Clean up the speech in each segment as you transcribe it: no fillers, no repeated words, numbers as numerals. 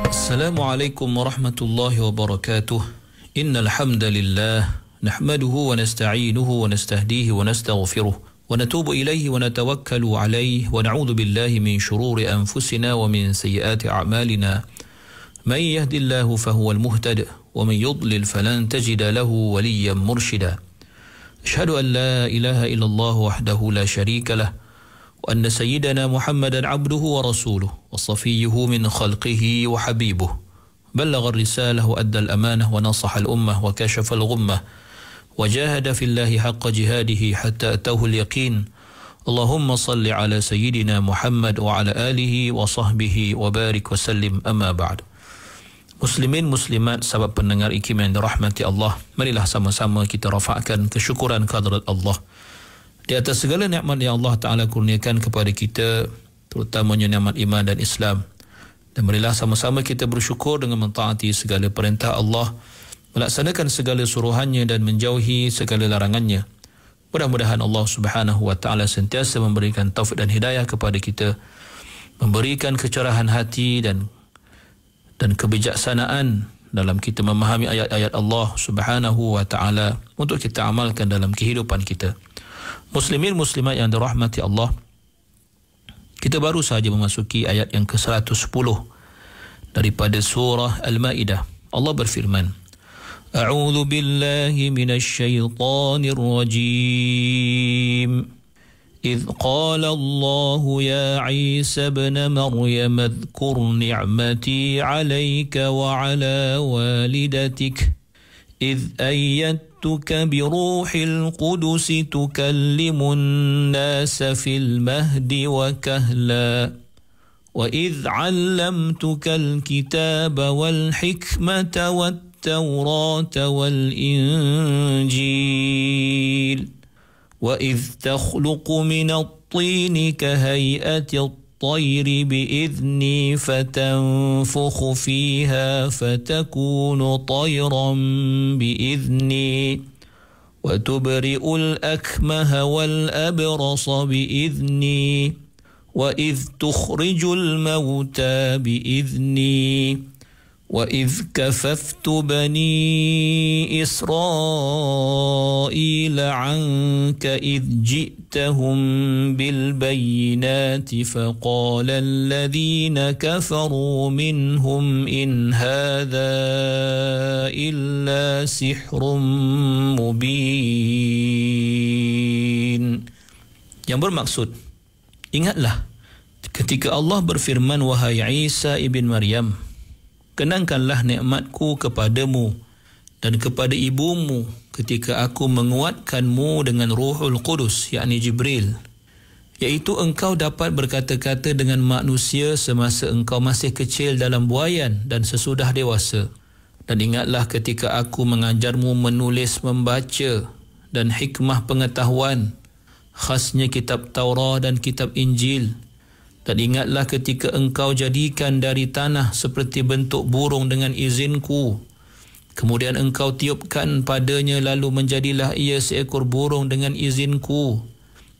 Assalamualaikum warahmatullahi wabarakatuh. Innal hamdalillah nahmaduhu wa nasta'inuhu wa nastahdihi wa nastaghfiruh wa natubu ilayhi wa natawakkalu alayhi wa na'udzu billahi min shururi anfusina wa min sayyiati a'malina. Man yahdihillahu fahuwal muhtad wa man yudlil falan tajida lahu waliyyan murshida. Ashhadu an la ilaha illallah wahdahu la sharika lah wa anna sayyidana Muhammadan abduhu wa rasuluh wa safiyyuhu min khalqihi wa habibuh. Ballagha ar-risalah wa adda al-amanah wa nasaha al-ummah wa kashafa al-ghummah wa jahada fillahi haqqa jihadihi hatta atahu al-yaqin. Allahumma salli ala sayyidina Muhammad wa ala alihi wa sahbihi wa barik wa sallim, amma ba'd. Muslimin muslimat, sahabat pendengar IKIM yang dirahmati Allah, marilah sama-sama kita rafa'kan kesyukuran kehadrat Allah di atas segala nikmat yang Allah Ta'ala kurniakan kepada kita, terutamanya nikmat iman dan Islam. Dan marilah sama-sama kita bersyukur dengan mentaati segala perintah Allah, melaksanakan segala suruhannya dan menjauhi segala larangannya. Mudah-mudahan Allah Subhanahu wa Ta'ala sentiasa memberikan taufik dan hidayah kepada kita, memberikan kecerahan hati dan kebijaksanaan dalam kita memahami ayat-ayat Allah Subhanahu wa Ta'ala untuk kita amalkan dalam kehidupan kita. Muslimin muslimat yang dirahmati Allah, kita baru sahaja memasuki ayat yang ke-110 daripada surah Al-Maidah. Allah berfirman, A'udzu billahi minasy syaithanir rajim. إذ قال الله يا عيسى ابن مريم اذكر نعمتي عليك وعلى والدتك إذ أيدتك بروح القدس تكلم الناس في المهد وكهلا وإذ علمتك الكتاب والحكمة والتوراة والإنجيل وَإِذْ تَخْلُقُ مِنَ الطِّينِ كَهَيْئَةِ الطَّيْرِ بِإِذْنِي فَتَنفُخُ فِيهَا فَتَكُونُ طَيْرًا بِإِذْنِي وَتُبْرِئُ الْأَكْمَهَ وَالْأَبْرَصَ بِإِذْنِي وَإِذْ تُخْرِجُ الْمَوْتَى بِإِذْنِي وَإِذْ كَفَفْتُ بَنِي إِسْرَائِيلَ عَنْكَ إِذْ جِئْتَهُمْ بِالْبَيِّنَاتِ فَقَالَ الَّذِينَ كَفَرُوا مِنْهُمْ إِنْ هَذَا إِلَّا سِحْرٌ مُبِينٌ. Yang bermaksud, ingatlah ketika Allah berfirman, wahai Isa ibn Maryam, kenangkanlah nikmatku kepadamu dan kepada ibumu ketika aku menguatkanmu dengan Ruhul Qudus, yakni Jibril, iaitu engkau dapat berkata-kata dengan manusia semasa engkau masih kecil dalam buaian dan sesudah dewasa. Dan ingatlah ketika aku mengajarmu menulis, membaca dan hikmah pengetahuan, khasnya kitab Taurat dan kitab Injil. Dan ingatlah ketika engkau jadikan dari tanah seperti bentuk burung dengan izinku. Kemudian engkau tiupkan padanya lalu menjadilah ia seekor burung dengan izinku.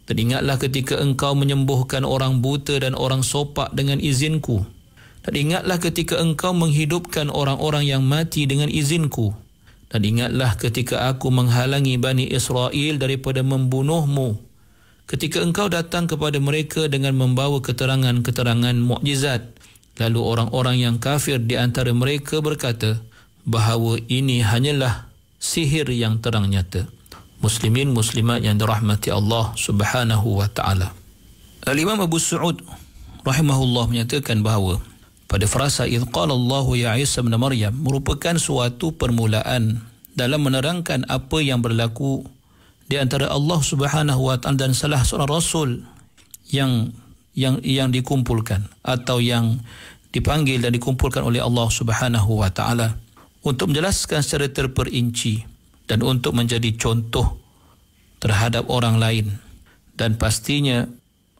Dan ingatlah ketika engkau menyembuhkan orang buta dan orang sopak dengan izinku. Dan ingatlah ketika engkau menghidupkan orang-orang yang mati dengan izinku. Dan ingatlah ketika aku menghalangi Bani Israel daripada membunuhmu, ketika engkau datang kepada mereka dengan membawa keterangan-keterangan mukjizat, lalu orang-orang yang kafir di antara mereka berkata bahawa ini hanyalah sihir yang terang nyata. Muslimin muslimat yang dirahmati Allah Subhanahu wa Ta'ala. Al-Imam Abu Sa'ud rahimahullah menyatakan bahawa pada frasa idh qala Allahu ya Isa ibn Maryam merupakan suatu permulaan dalam menerangkan apa yang berlaku di antara Allah Subhanahu wa Ta'ala dan salah seorang rasul yang dikumpulkan atau yang dipanggil dan dikumpulkan oleh Allah Subhanahu wa Ta'ala untuk menjelaskan secara terperinci dan untuk menjadi contoh terhadap orang lain. Dan pastinya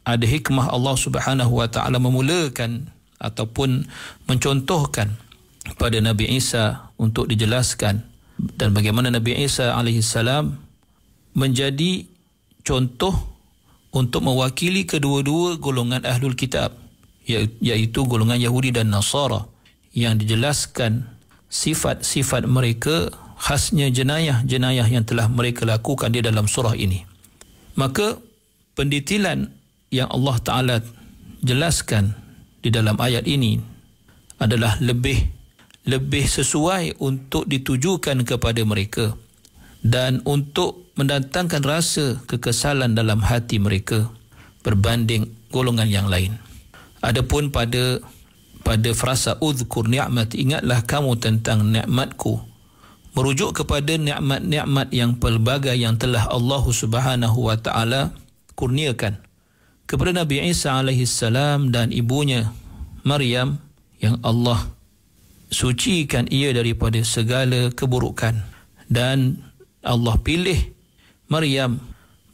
ada hikmah Allah Subhanahu wa Ta'ala memulakan ataupun mencontohkan pada Nabi Isa untuk dijelaskan dan bagaimana Nabi Isa alaihissalam menjadi contoh untuk mewakili kedua-dua golongan Ahlul Kitab, iaitu golongan Yahudi dan Nasara, yang dijelaskan sifat-sifat mereka, khasnya jenayah-jenayah yang telah mereka lakukan di dalam surah ini. Maka pendetilan yang Allah Ta'ala jelaskan di dalam ayat ini adalah lebih sesuai untuk ditujukan kepada mereka dan untuk mendatangkan rasa kekesalan dalam hati mereka berbanding golongan yang lain. Adapun pada frasa uzkur ni'mat, ingatlah kamu tentang nikmatku, merujuk kepada nikmat-nikmat yang pelbagai yang telah Allah Subhanahu wa taala kurniakan kepada Nabi Isa alaihi salam dan ibunya Maryam, yang Allah sucikan ia daripada segala keburukan, dan Allah pilih Maryam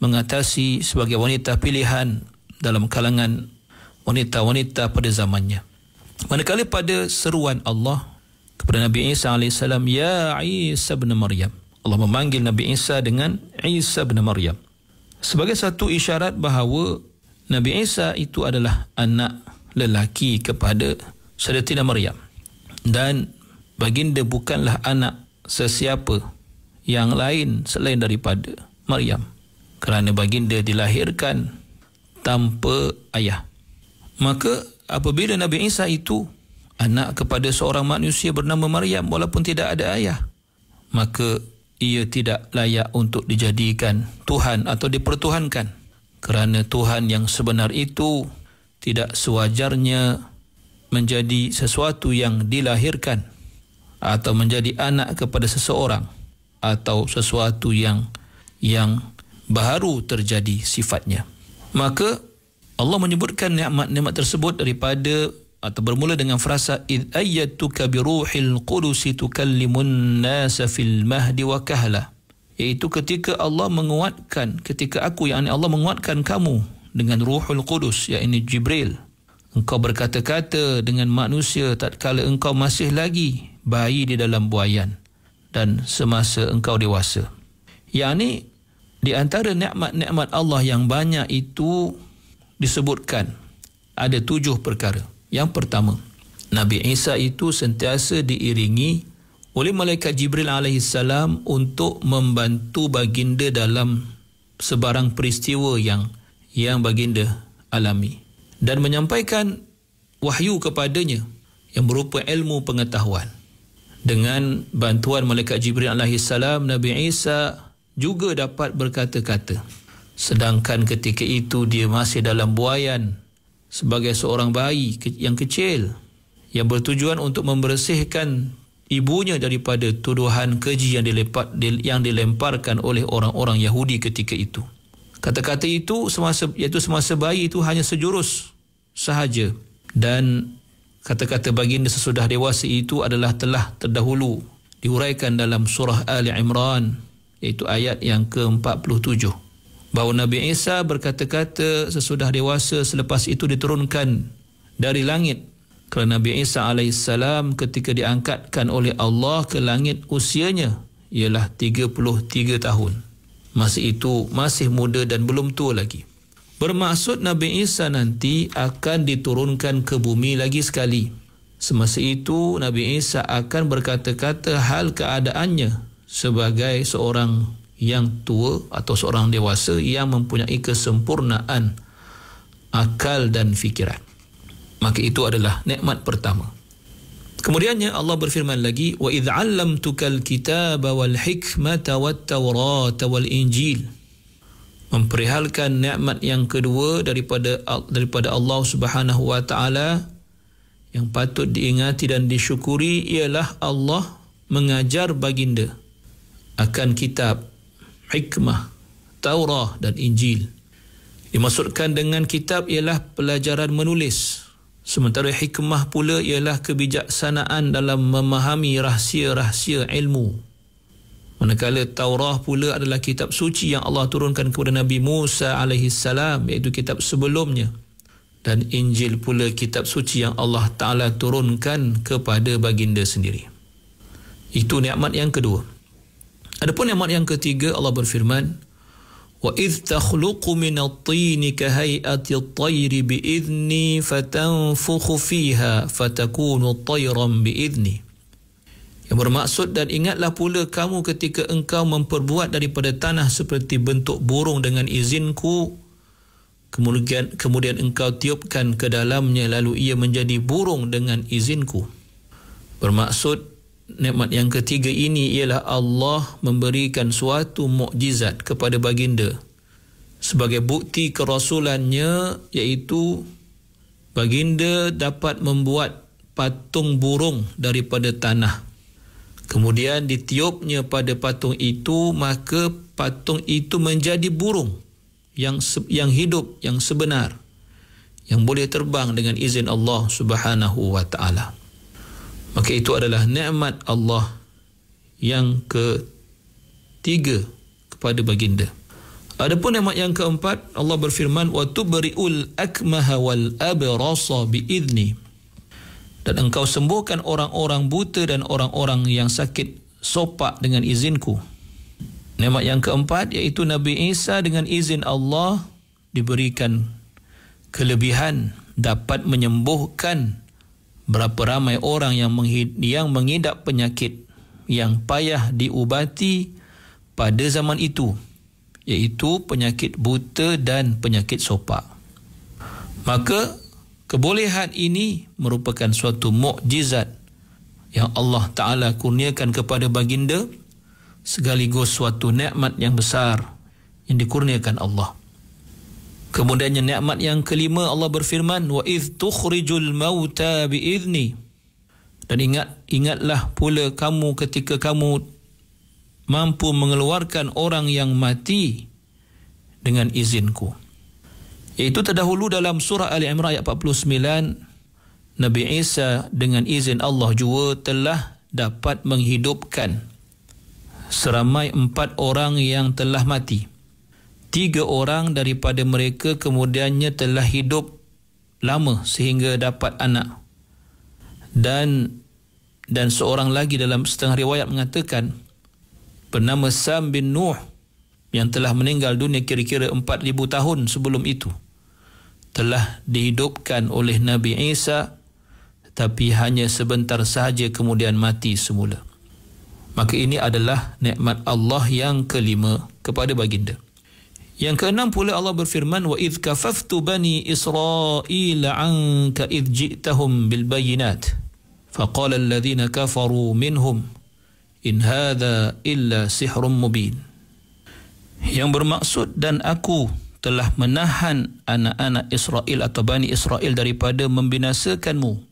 mengatasi sebagai wanita pilihan dalam kalangan wanita-wanita pada zamannya. Manakala pada seruan Allah kepada Nabi Isa AS, Ya Isa bin Maryam, Allah memanggil Nabi Isa dengan Isa bin Maryam sebagai satu isyarat bahawa Nabi Isa itu adalah anak lelaki kepada Sayyidatina Maryam, dan baginda bukanlah anak sesiapa yang lain selain daripada Maryam, kerana baginda dilahirkan tanpa ayah. Maka apabila Nabi Isa itu anak kepada seorang manusia bernama Maryam walaupun tidak ada ayah, maka ia tidak layak untuk dijadikan Tuhan atau dipertuhankan, kerana Tuhan yang sebenar itu tidak sewajarnya menjadi sesuatu yang dilahirkan atau menjadi anak kepada seseorang atau sesuatu yang baru terjadi sifatnya. Maka Allah menyebutkan nikmat-nikmat tersebut daripada atau bermula dengan frasa id ayyatuka bi ruhil qudus tukallimun nasa fil mahdi wa kahla, iaitu ketika Allah menguatkan, ketika aku yakni Allah menguatkan kamu dengan Ruhul Qudus, yakni Jibril, engkau berkata-kata dengan manusia tatkala engkau masih lagi bayi di dalam buayan dan semasa engkau dewasa. Yakni di antara nikmat-nikmat Allah yang banyak itu disebutkan ada 7 perkara. Yang pertama, Nabi Isa itu sentiasa diiringi oleh malaikat Jibril alaihissalam untuk membantu baginda dalam sebarang peristiwa yang baginda alami dan menyampaikan wahyu kepadanya yang berupa ilmu pengetahuan. Dengan bantuan malaikat Jibril alaihissalam, Nabi Isa juga dapat berkata-kata, sedangkan ketika itu dia masih dalam buayan sebagai seorang bayi yang kecil yang bertujuan untuk membersihkan ibunya daripada tuduhan keji yang dilemparkan oleh orang-orang Yahudi ketika itu. Kata-kata itu semasa bayi itu hanya sejurus sahaja, dan kata-kata baginda sesudah dewasa itu adalah telah terdahulu diuraikan dalam surah Ali Imran, iaitu ayat yang ke-47, bahawa Nabi Isa berkata-kata sesudah dewasa selepas itu diturunkan dari langit. Kerana Nabi Isa alaihissalam ketika diangkatkan oleh Allah ke langit, usianya ialah 33 tahun. Masa itu masih muda dan belum tua lagi. Bermaksud Nabi Isa nanti akan diturunkan ke bumi lagi sekali. Semasa itu Nabi Isa akan berkata-kata hal keadaannya sebagai seorang yang tua atau seorang dewasa yang mempunyai kesempurnaan akal dan fikiran. Maka itu adalah nikmat pertama. Kemudiannya Allah berfirman lagi, wa idh 'allamtukal kitaba wal hikmata wat taurata wal injil. Memperihalkan nikmat yang kedua daripada Allah Subhanahu wa taala yang patut diingati dan disyukuri ialah Allah mengajar baginda akan kitab, hikmah, Taurah dan Injil. Dimaksudkan dengan kitab ialah pelajaran menulis, sementara hikmah pula ialah kebijaksanaan dalam memahami rahsia-rahsia ilmu. Manakala Taurah pula adalah kitab suci yang Allah turunkan kepada Nabi Musa alaihissalam, iaitu kitab sebelumnya. Dan Injil pula kitab suci yang Allah Ta'ala turunkan kepada baginda sendiri. Itu nikmat yang kedua. Adapun nikmat yang ketiga, Allah berfirman, وَإِذْ تَخْلُقُ مِنَ الطِّينِ كَهَيْئَةِ الطَّيْرِ بِإِذْنِي فَتَنْفُخُ فِيهَا فَتَكُونُ طَيْرًا بِإِذْنِي. Yang bermaksud, dan ingatlah pula kamu ketika engkau memperbuat daripada tanah seperti bentuk burung dengan izinku, kemudian engkau tiupkan ke dalamnya lalu ia menjadi burung dengan izinku. Bermaksud, nikmat yang ketiga ini ialah Allah memberikan suatu mukjizat kepada baginda sebagai bukti kerasulannya, iaitu baginda dapat membuat patung burung daripada tanah. Kemudian ditiupnya pada patung itu, maka patung itu menjadi burung yang hidup, yang sebenar, yang boleh terbang dengan izin Allah Subhanahu wa ta'ala. Maka itu adalah nikmat Allah yang ketiga kepada baginda. Adapun nikmat yang keempat, Allah berfirman, wa tubri'ul akmaha wal abrasa bi'izni. Dan engkau sembuhkan orang-orang buta dan orang-orang yang sakit sopak dengan izinku. Nikmat yang keempat, iaitu Nabi Isa dengan izin Allah diberikan kelebihan dapat menyembuhkan berapa ramai orang yang mengidap penyakit yang payah diubati pada zaman itu, iaitu penyakit buta dan penyakit sopak. Maka kebolehan ini merupakan suatu mukjizat yang Allah Ta'ala kurniakan kepada baginda, sekaligus suatu nikmat yang besar yang dikurniakan Allah. Kemudiannya nikmat yang kelima, Allah berfirman, wa idh tukhrijul mauta bi'izni. Dan ingatlah pula kamu ketika kamu mampu mengeluarkan orang yang mati dengan izinku. Iaitu terdahulu dalam surah Ali Imran ayat 49, Nabi Isa dengan izin Allah juga telah dapat menghidupkan seramai 4 orang yang telah mati. 3 orang daripada mereka kemudiannya telah hidup lama sehingga dapat anak. Dan seorang lagi dalam setengah riwayat mengatakan bernama Sam bin Nuh yang telah meninggal dunia kira-kira 4,000 tahun sebelum itu, telah dihidupkan oleh Nabi Isa, tapi hanya sebentar sahaja kemudian mati semula. Maka ini adalah nikmat Allah yang kelima kepada baginda. Yang keenam pula, Allah berfirman, wa idh kafaftu bani Israila anka idh ji'tahum bil bayinat faqala alladhina kafaru minhum in hadha illa sihrun mubin. Yang bermaksud, dan aku telah menahan anak-anak Israel atau Bani Israel daripada membinasakanmu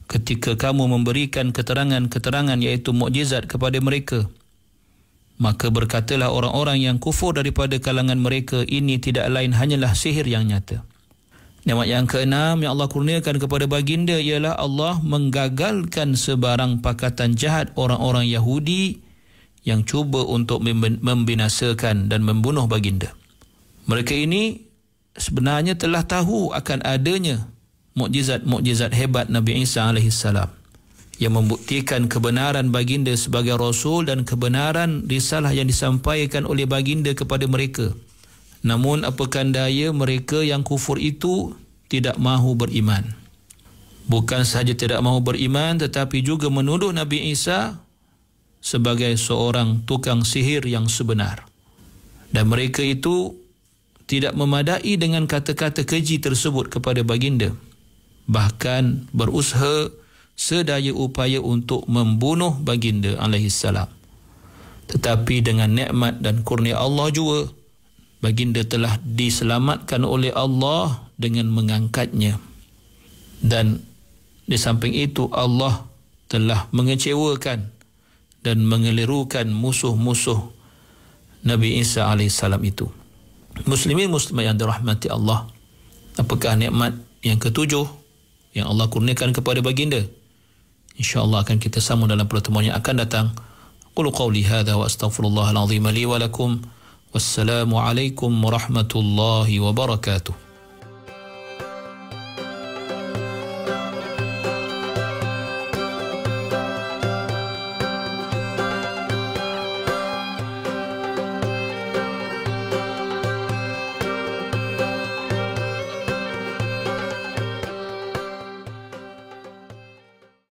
ketika kamu memberikan keterangan-keterangan iaitu mukjizat kepada mereka. Maka berkatalah orang-orang yang kufur daripada kalangan mereka, ini tidak lain hanyalah sihir yang nyata. Nikmat yang keenam yang Allah kurniakan kepada baginda ialah Allah menggagalkan sebarang pakatan jahat orang-orang Yahudi yang cuba untuk membinasakan dan membunuh baginda. Mereka ini sebenarnya telah tahu akan adanya mukjizat-mukjizat hebat Nabi Isa alaihissalam yang membuktikan kebenaran baginda sebagai Rasul dan kebenaran risalah yang disampaikan oleh baginda kepada mereka. Namun apakah daya mereka yang kufur itu tidak mahu beriman. Bukan sahaja tidak mahu beriman, tetapi juga menuduh Nabi Isa sebagai seorang tukang sihir yang sebenar. Dan mereka itu tidak memadai dengan kata-kata keji tersebut kepada baginda. Bahkan berusaha sedaya upaya untuk membunuh baginda alaihissalam. Tetapi dengan nikmat dan kurnia Allah juga, baginda telah diselamatkan oleh Allah dengan mengangkatnya. Dan di samping itu Allah telah mengecewakan dan mengelirukan musuh-musuh Nabi Isa alaihissalam itu. Muslimin muslimat yang dirahmati Allah, apakah nikmat yang ketujuh yang Allah kurniakan kepada baginda? InsyaAllah akan kita sambung dalam pertemuan yang akan datang. Qulu qawli hadha wa astaghfirullahal azim li wa lakum. Wassalamu alaikum warahmatullahi wabarakatuh.